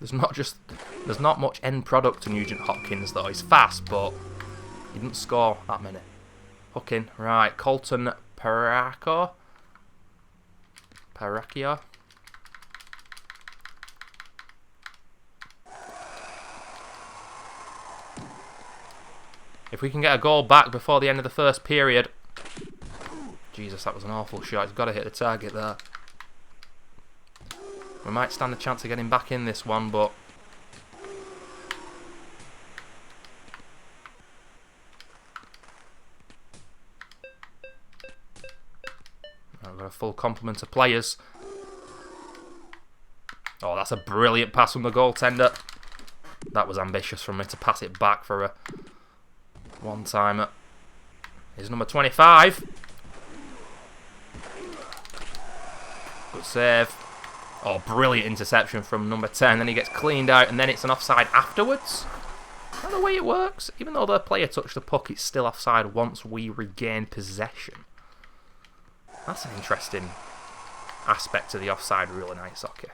There's not much end product to Nugent Hopkins though. He's fast, but he didn't score that many. Hooking, right, Colton Paracchio. If we can get a goal back before the end of the first period. Jesus, that was an awful shot. He's got to hit the target there. We might stand a chance of getting back in this one, but I've got a full complement of players. Oh, that's a brilliant pass from the goaltender. That was ambitious from me to pass it back for a one-timer. Here's number 25. Good save. Oh, brilliant interception from number 10. Then he gets cleaned out, and then it's an offside afterwards. Is that the way it works? Even though the player touched the puck, it's still offside once we regain possession. That's an interesting aspect to the offside rule in ice hockey.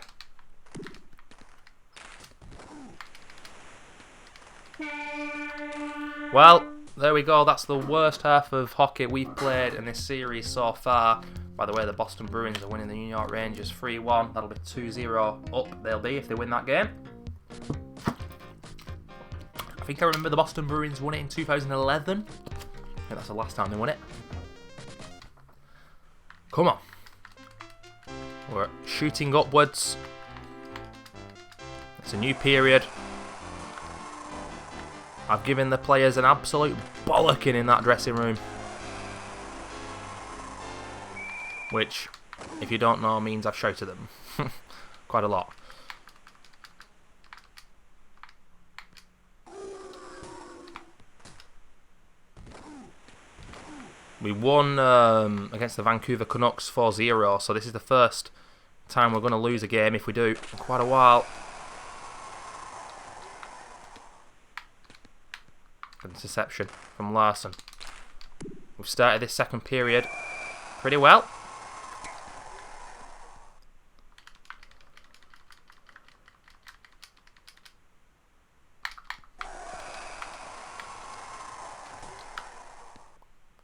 Well, there we go. That's the worst half of hockey we've played in this series so far. By the way, the Boston Bruins are winning the New York Rangers 3-1. That'll be 2-0 up they'll be if they win that game. I think I remember the Boston Bruins won it in 2011. I think that's the last time they won it. Come on. We're shooting upwards. It's a new period. I've given the players an absolute bollocking in that dressing room. Which, if you don't know, means I've shouted them. Quite a lot. We won against the Vancouver Canucks 4-0, so this is the first time we're going to lose a game, if we do, in quite a while. Interception from Larson. We've started this second period pretty well.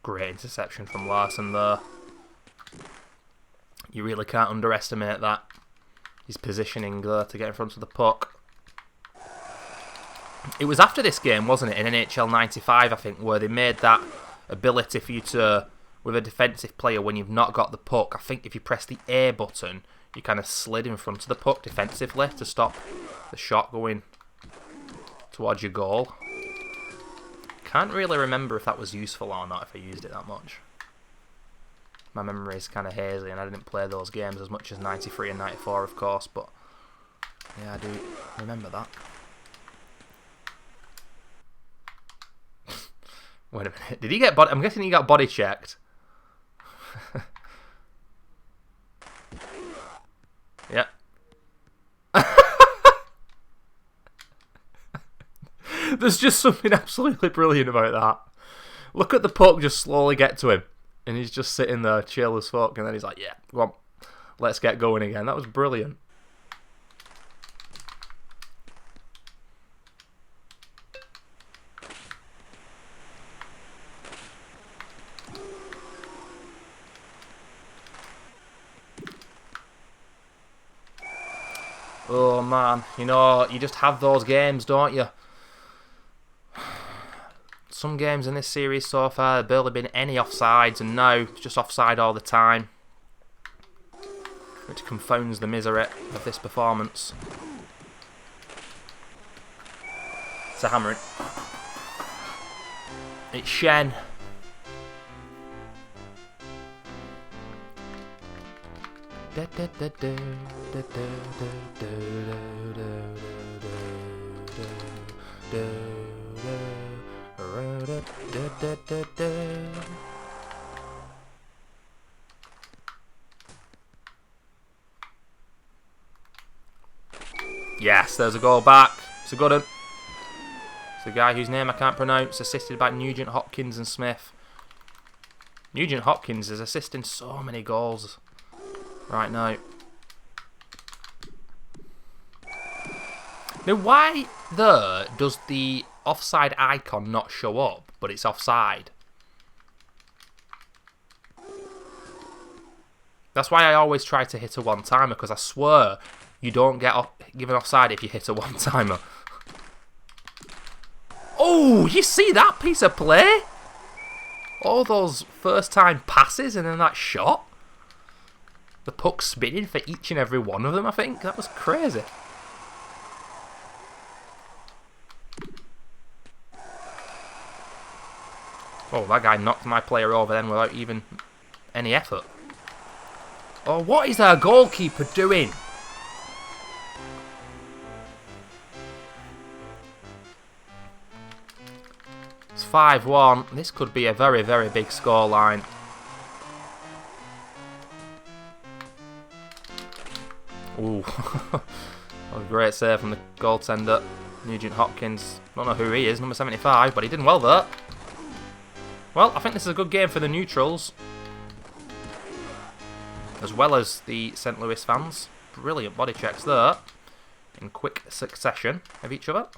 Great interception from Larson there. You really can't underestimate that. His positioning there to get in front of the puck. It was after this game, wasn't it, in NHL 95, I think, where they made that ability for you to, with a defensive player, when you've not got the puck, I think if you press the A button, you kind of slid in front of the puck defensively to stop the shot going towards your goal. Can't really remember if that was useful or not, if I used it that much. My memory is kind of hazy, and I didn't play those games as much as 93 and 94, of course, but yeah, I do remember that. Wait a minute. Did he get body? I'm guessing he got body checked. Yeah. There's just something absolutely brilliant about that. Look at the puck just slowly get to him. And he's just sitting there, chill as fuck. And then he's like, yeah, come on. Let's get going again. That was brilliant. Oh man, you know, you just have those games, don't you? Some games in this series so far have barely been any offsides, and now it's just offside all the time, which confounds the misery of this performance. It's a hammering. It's Shen. Yes, there's a goal back. It's a good one. It's the guy whose name I can't pronounce, assisted by Nugent Hopkins and Smith. Nugent Hopkins is assisting so many goals right now. Now, why there does the offside icon not show up, but it's offside? That's why I always try to hit a one-timer, because I swear you don't get given offside if you hit a one-timer. Oh, you see that piece of play? All those first-time passes and then that shot. The puck spinning for each and every one of them, I think. That was crazy. Oh, that guy knocked my player over then without even any effort. Oh, what is our goalkeeper doing? It's 5-1. This could be a very, very big scoreline. Ooh. That was a great save from the goaltender, Nugent Hopkins. Don't know who he is, number 75, but he did well there. Well, I think this is a good game for the neutrals, as well as the St. Louis fans. Brilliant body checks there, in quick succession of each other.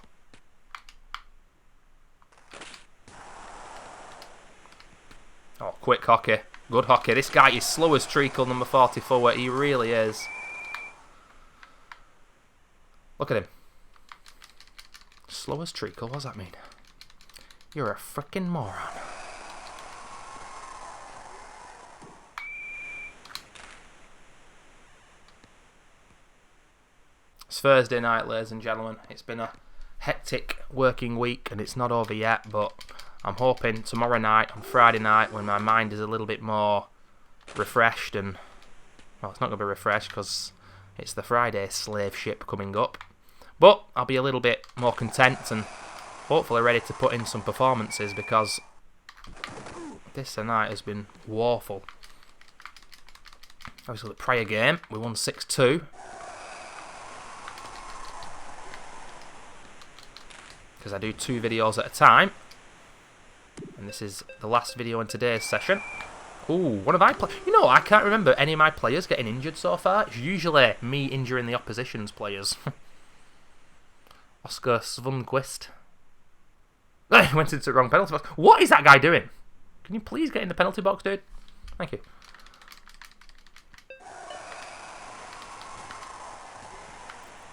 Oh, quick hockey. Good hockey. This guy is slow as treacle, number 44. He really is. Look at him. Slow as treacle, what does that mean? You're a frickin' moron. It's Thursday night, ladies and gentlemen. It's been a hectic working week and it's not over yet, but I'm hoping tomorrow night, on Friday night, when my mind is a little bit more refreshed and... Well, it's not going to be refreshed because it's the Friday slave ship coming up. But I'll be a little bit more content and hopefully ready to put in some performances, because this tonight has been woeful. Obviously the prior game, we won 6-2. Because I do 2 videos at a time. And this is the last video in today's session. Ooh, one of my players... You know, I can't remember any of my players getting injured so far. It's usually me injuring the opposition's players. Oscar Svunquist. He went into the wrong penalty box. What is that guy doing? Can you please get in the penalty box, dude? Thank you.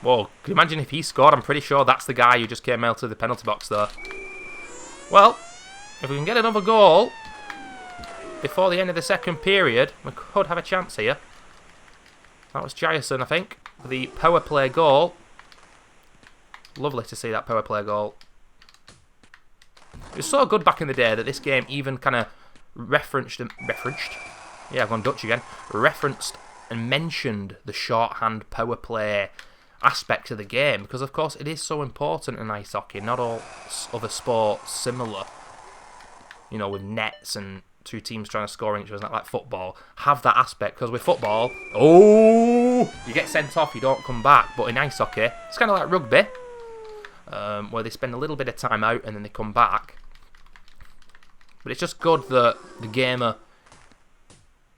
Whoa, can you imagine if he scored? I'm pretty sure that's the guy who just came out of the penalty box there. Well, if we can get another goal before the end of the second period, we could have a chance here. That was Jyerson, I think, for the power play goal. Lovely to see that power play goal. It was so good back in the day that this game even kind of referenced... Yeah, I've gone Dutch again. Referenced and mentioned the shorthand power play aspect of the game, because of course it is so important in ice hockey. Not all other sports similar, you know, with nets and 2 teams trying to score in each other, like football, have that aspect. Because with football, oh, you get sent off, you don't come back. But in ice hockey, it's kind of like rugby, where they spend a little bit of time out and then they come back. But it's just good that the gamer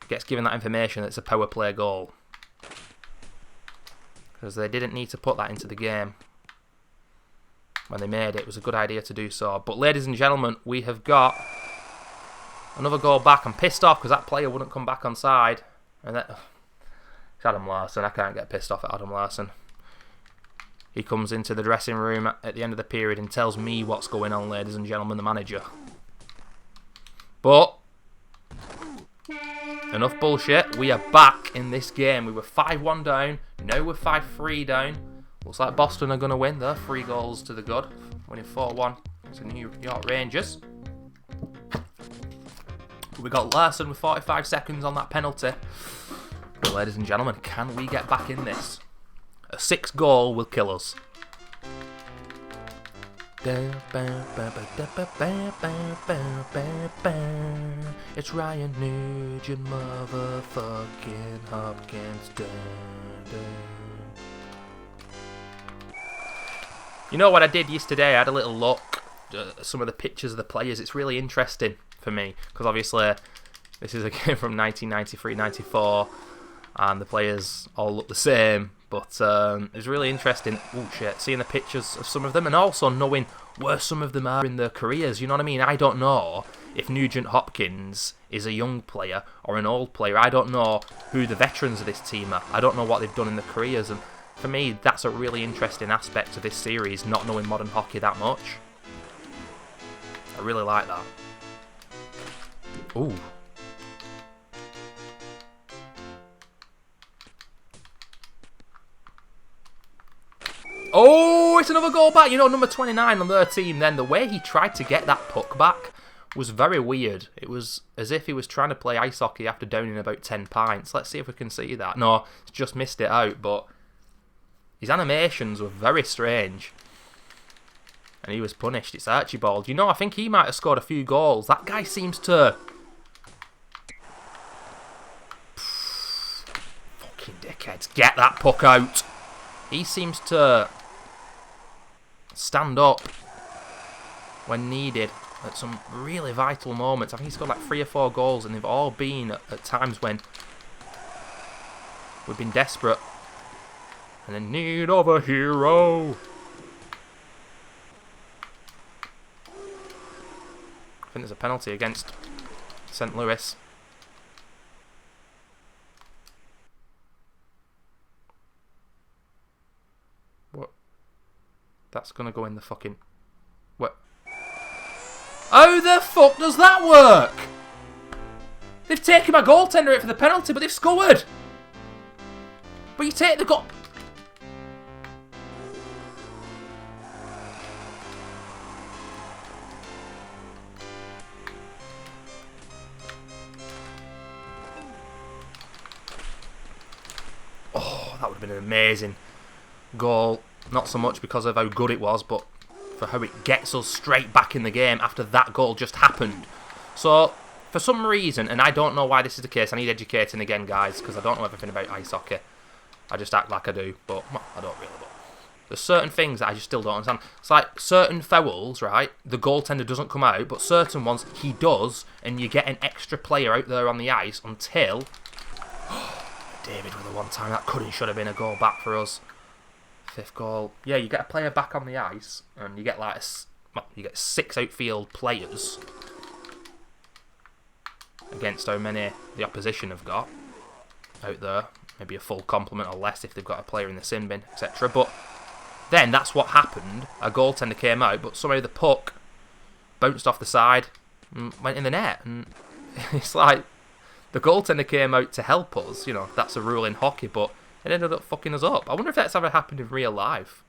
gets given that information that it's a power play goal, because they didn't need to put that into the game when they made it. It was a good idea to do so. But ladies and gentlemen, we have got another goal back. I'm pissed off because that player wouldn't come back on side. And that, it's Adam Larsson. I can't get pissed off at Adam Larsson. He comes into the dressing room at the end of the period and tells me what's going on, ladies and gentlemen, the manager. But enough bullshit. We are back in this game. We were 5-1 down. Now we're 5-3 down. Looks like Boston are going to win there. 3 goals to the good. Winning 4-1 to New York Rangers. We got Larsson with 45 seconds on that penalty. But ladies and gentlemen, can we get back in this? A 6th goal will kill us. It's Ryan Nugent, motherfucking Hopkins. You know what I did yesterday? I had a little look at some of the pictures of the players. It's really interesting for me, because obviously this is a game from 1993-94 and the players all look the same, But it was really interesting. Oh shit, seeing the pictures of some of them, and also knowing where some of them are in their careers. You know what I mean? I don't know if Nugent Hopkins is a young player or an old player. I don't know who the veterans of this team are. I don't know what they've done in their careers, and for me, that's a really interesting aspect of this series, not knowing modern hockey that much. I really like that. Ooh. Oh, it's another goal back. You know, number 29 on their team then, the way he tried to get that puck back was very weird. It was as if he was trying to play ice hockey after downing about 10 pints. Let's see if we can see that. No, he's just missed it out, but his animations were very strange. And he was punished. It's Archibald. You know, I think he might have scored a few goals. That guy seems to... Fucking dickheads. Get that puck out. He seems to stand up when needed at some really vital moments. I think he's got like 3 or 4 goals, and they've all been at times when we've been desperate and in need of a hero. I think there's a penalty against St. Louis. What? That's gonna go in the fucking... What? How the fuck does that work? They've taken my goaltender for the penalty, but they've scored. But you take the goal... Oh, that would have been an amazing goal. Not so much because of how good it was, but for how it gets us straight back in the game after that goal just happened. So, for some reason, and I don't know why this is the case, I need educating again, guys, because I don't know everything about ice hockey. I just act like I do, but well, I don't really. But there's certain things that I just still don't understand. It's like certain fouls, right? The goaltender doesn't come out, but certain ones he does, and you get an extra player out there on the ice until... David with a one-time. That could and should have been a goal back for us. 5th goal. Yeah, you get a player back on the ice, and you get like you get 6 outfield players against how many the opposition have got out there. Maybe a full complement or less if they've got a player in the sin bin, etc. But then that's what happened. A goaltender came out, but somehow the puck bounced off the side and went in the net. And it's like the goaltender came out to help us. You know, that's a rule in hockey, but it ended up fucking us up. I wonder if that's ever happened in real life.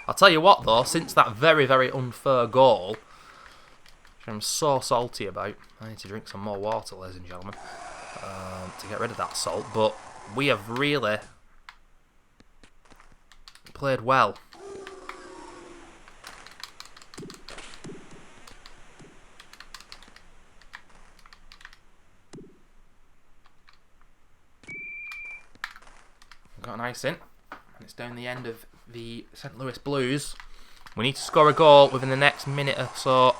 I'll tell you what, though, since that very, very unfair goal, which I'm so salty about, I need to drink some more water, ladies and gentlemen, to get rid of that salt, but we have really played well. Got an ice in, and it's down the end of the St. Louis Blues. We need to score a goal within the next minute or so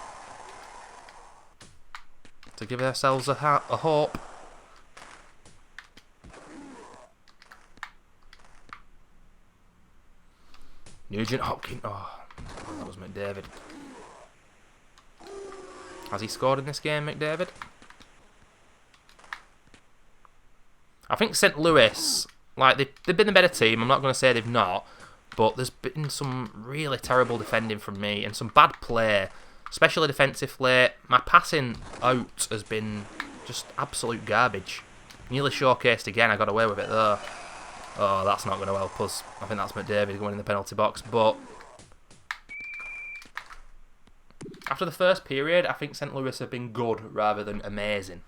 to give ourselves a hope. Nugent Hopkins. Oh, that was McDavid. Has he scored in this game, McDavid? I think St. Louis... Like, they've been the better team. I'm not going to say they've not. But there's been some really terrible defending from me and some bad play, especially defensively. My passing out has been just absolute garbage. Nearly showcased again. I got away with it there. Oh, that's not going to help us. I think that's McDavid going in the penalty box. But after the first period, I think St. Louis have been good rather than amazing.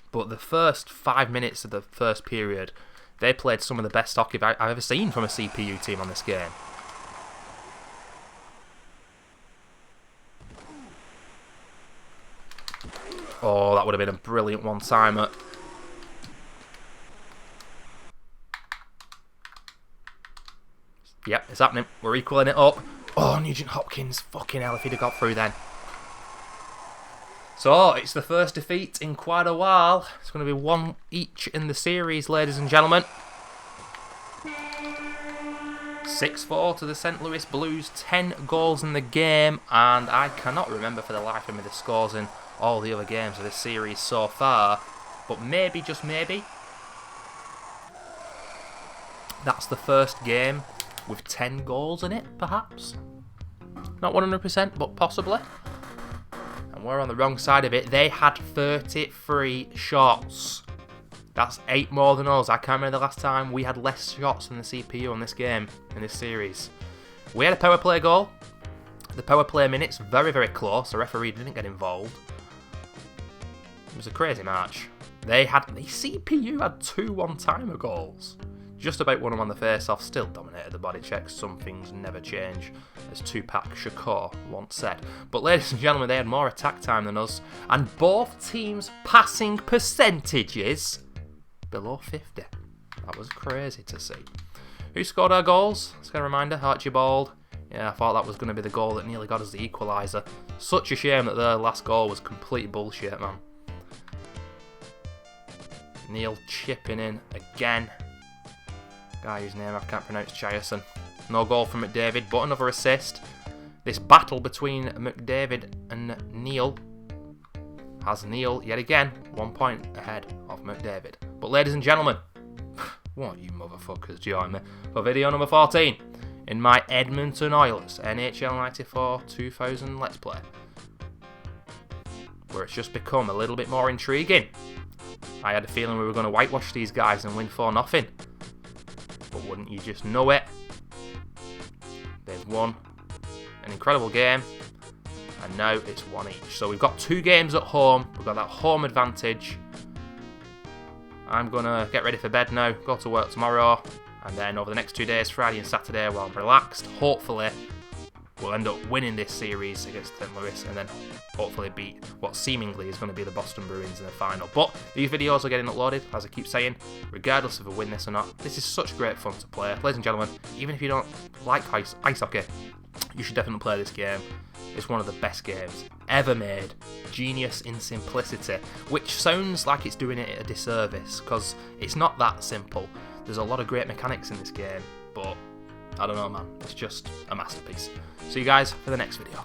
But the first 5 minutes of the first period, they played some of the best hockey I've ever seen from a CPU team on this game. Oh, that would have been a brilliant one-timer. Yep, it's happening. We're equaling it up. Oh, Nugent Hopkins. Fucking hell, if he'd have got through then. So, it's the first defeat in quite a while. It's going to be one each in the series, ladies and gentlemen. 6-4 to the St. Louis Blues, 10 goals in the game, and I cannot remember for the life of me the scores in all the other games of this series so far, but maybe, just maybe, that's the first game with 10 goals in it, perhaps? Not 100%, but possibly. And we're on the wrong side of it. They had 33 shots. That's 8 more than us. I can't remember the last time we had less shots than the CPU in this game, in this series. We had a power play goal. The power play minutes, very, very close. The referee didn't get involved. It was a crazy match. The CPU had 2 one-timer goals. Just about won them on the face-off, still dominated the body checks. Some things never change, as Tupac Shakur once said. But ladies and gentlemen, they had more attack time than us, and both teams' passing percentages below 50. That was crazy to see. Who scored our goals? Let's get a reminder, Archibald. Yeah, I thought that was going to be the goal that nearly got us the equaliser. Such a shame that their last goal was complete bullshit, man. Neil chipping in again. Guy whose name I can't pronounce, Chiasen. No goal from McDavid, but another assist. This battle between McDavid and Neil has Neil, yet again, 1 point ahead of McDavid. But ladies and gentlemen, what you motherfuckers join me for video number 14 in my Edmonton Oilers NHL 94 2000 Let's Play, where it's just become a little bit more intriguing. I had a feeling we were going to whitewash these guys and win 4-0. But wouldn't you just know it? They've won an incredible game, and now it's 1 each. So we've got 2 games at home. We've got that home advantage. I'm going to get ready for bed now, go to work tomorrow, and then over the next 2 days, Friday and Saturday, while I'm relaxed, hopefully we'll end up winning this series against St. Louis, and then hopefully beat what seemingly is going to be the Boston Bruins in the final. But these videos are getting uploaded, as I keep saying, regardless of if we win this or not. This is such great fun to play. Ladies and gentlemen, even if you don't like ice hockey, you should definitely play this game. It's one of the best games ever made. Genius in simplicity, which sounds like it's doing it a disservice, because it's not that simple. There's a lot of great mechanics in this game, but I don't know, man. It's just a masterpiece. See you guys for the next video.